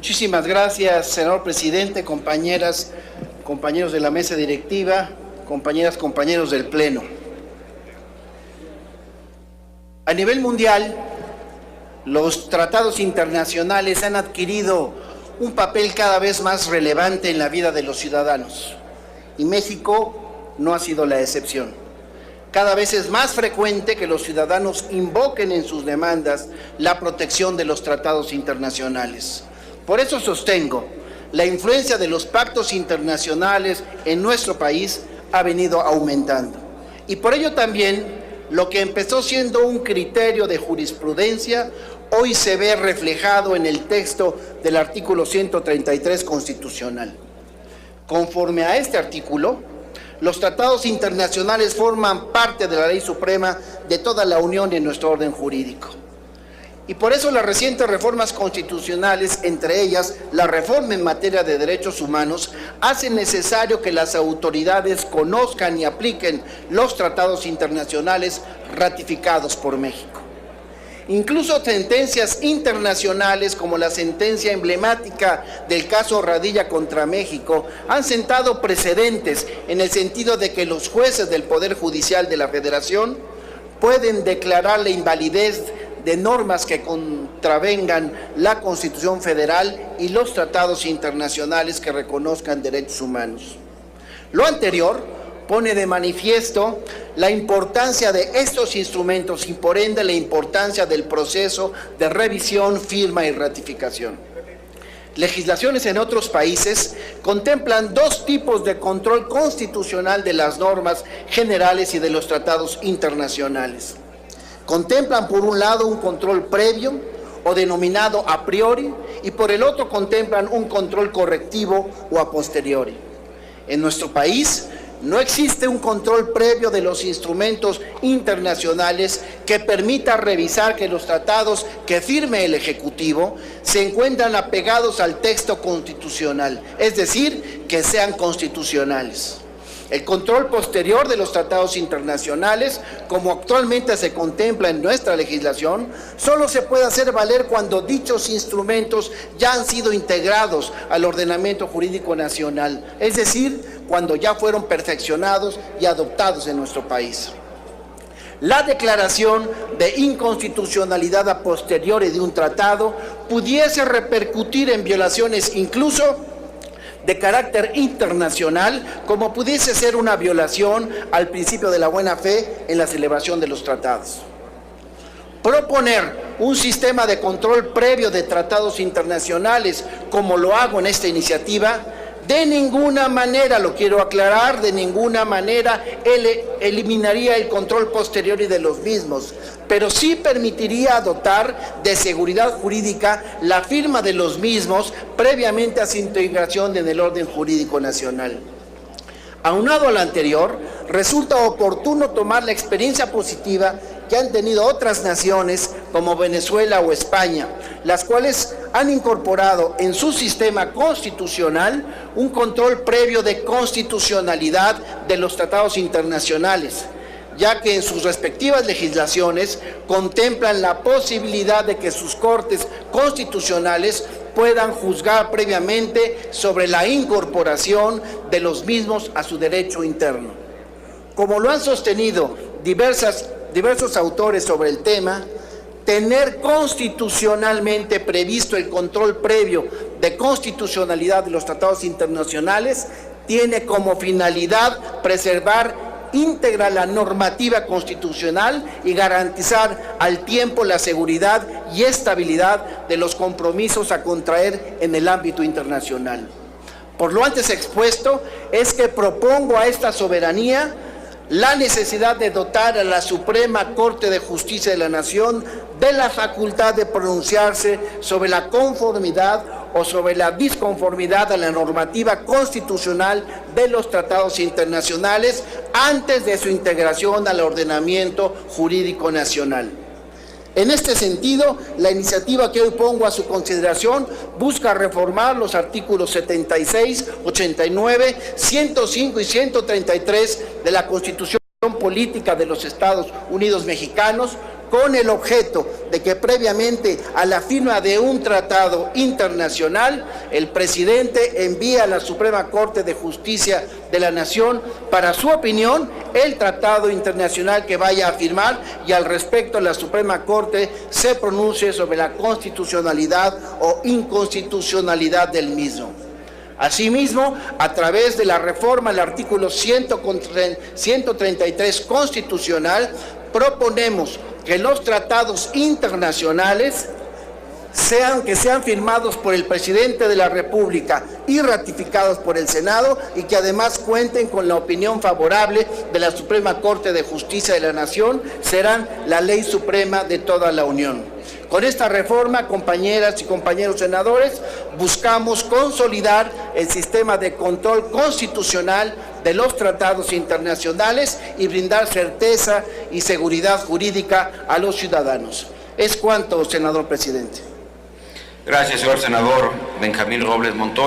Muchísimas gracias, señor presidente, compañeras, compañeros de la mesa directiva, compañeras, compañeros del Pleno. A nivel mundial, los tratados internacionales han adquirido un papel cada vez más relevante en la vida de los ciudadanos, y México no ha sido la excepción. Cada vez es más frecuente que los ciudadanos invoquen en sus demandas la protección de los tratados internacionales. Por eso sostengo, la influencia de los pactos internacionales en nuestro país ha venido aumentando. Y por ello también, lo que empezó siendo un criterio de jurisprudencia, hoy se ve reflejado en el texto del artículo 133 constitucional. Conforme a este artículo, los tratados internacionales forman parte de la ley suprema de toda la Unión en nuestro orden jurídico. Y por eso las recientes reformas constitucionales, entre ellas la reforma en materia de derechos humanos, hacen necesario que las autoridades conozcan y apliquen los tratados internacionales ratificados por México. Incluso sentencias internacionales como la sentencia emblemática del caso Radilla contra México han sentado precedentes en el sentido de que los jueces del Poder Judicial de la Federación pueden declarar la invalidez de normas que contravengan la Constitución Federal y los tratados internacionales que reconozcan derechos humanos. Lo anterior pone de manifiesto la importancia de estos instrumentos y por ende la importancia del proceso de revisión, firma y ratificación. Legislaciones en otros países contemplan dos tipos de control constitucional de las normas generales y de los tratados internacionales. Contemplan por un lado un control previo o denominado a priori y por el otro contemplan un control correctivo o a posteriori. En nuestro país no existe un control previo de los instrumentos internacionales que permita revisar que los tratados que firme el Ejecutivo se encuentran apegados al texto constitucional, es decir, que sean constitucionales. El control posterior de los tratados internacionales, como actualmente se contempla en nuestra legislación, solo se puede hacer valer cuando dichos instrumentos ya han sido integrados al ordenamiento jurídico nacional, es decir, cuando ya fueron perfeccionados y adoptados en nuestro país. La declaración de inconstitucionalidad a posteriori de un tratado pudiese repercutir en violaciones incluso de carácter internacional, como pudiese ser una violación al principio de la buena fe en la celebración de los tratados. Proponer un sistema de control previo de tratados internacionales, como lo hago en esta iniciativa, de ninguna manera, lo quiero aclarar, de ninguna manera eliminaría el control posteriori de los mismos, pero sí permitiría dotar de seguridad jurídica la firma de los mismos previamente a su integración en el orden jurídico nacional. Aunado a lo anterior, resulta oportuno tomar la experiencia positiva que han tenido otras naciones como Venezuela o España, las cuales han incorporado en su sistema constitucional un control previo de constitucionalidad de los tratados internacionales, ya que en sus respectivas legislaciones contemplan la posibilidad de que sus cortes constitucionales puedan juzgar previamente sobre la incorporación de los mismos a su derecho interno. Como lo han sostenido diversos autores sobre el tema, tener constitucionalmente previsto el control previo de constitucionalidad de los tratados internacionales tiene como finalidad preservar íntegra la normativa constitucional y garantizar al tiempo la seguridad y estabilidad de los compromisos a contraer en el ámbito internacional. Por lo antes expuesto, es que propongo a esta soberanía la necesidad de dotar a la Suprema Corte de Justicia de la Nación de la facultad de pronunciarse sobre la conformidad o sobre la disconformidad a la normativa constitucional de los tratados internacionales antes de su integración al ordenamiento jurídico nacional. En este sentido, la iniciativa que hoy pongo a su consideración busca reformar los artículos 76, 89, 105 y 133 de la Constitución Política de los Estados Unidos Mexicanos, con el objeto de que previamente a la firma de un tratado internacional, el presidente envíe a la Suprema Corte de Justicia de la Nación para su opinión el tratado internacional que vaya a firmar, y al respecto la Suprema Corte se pronuncie sobre la constitucionalidad o inconstitucionalidad del mismo. Asimismo, a través de la reforma al artículo 133 constitucional, proponemos que los tratados internacionales sean firmados por el presidente de la República y ratificados por el Senado, y que además cuenten con la opinión favorable de la Suprema Corte de Justicia de la Nación, serán la ley suprema de toda la Unión. Con esta reforma, compañeras y compañeros senadores, buscamos consolidar el sistema de control constitucional de los tratados internacionales y brindar certeza y seguridad jurídica a los ciudadanos. Es cuanto, senador presidente. Gracias, señor senador Benjamín Robles Montoya.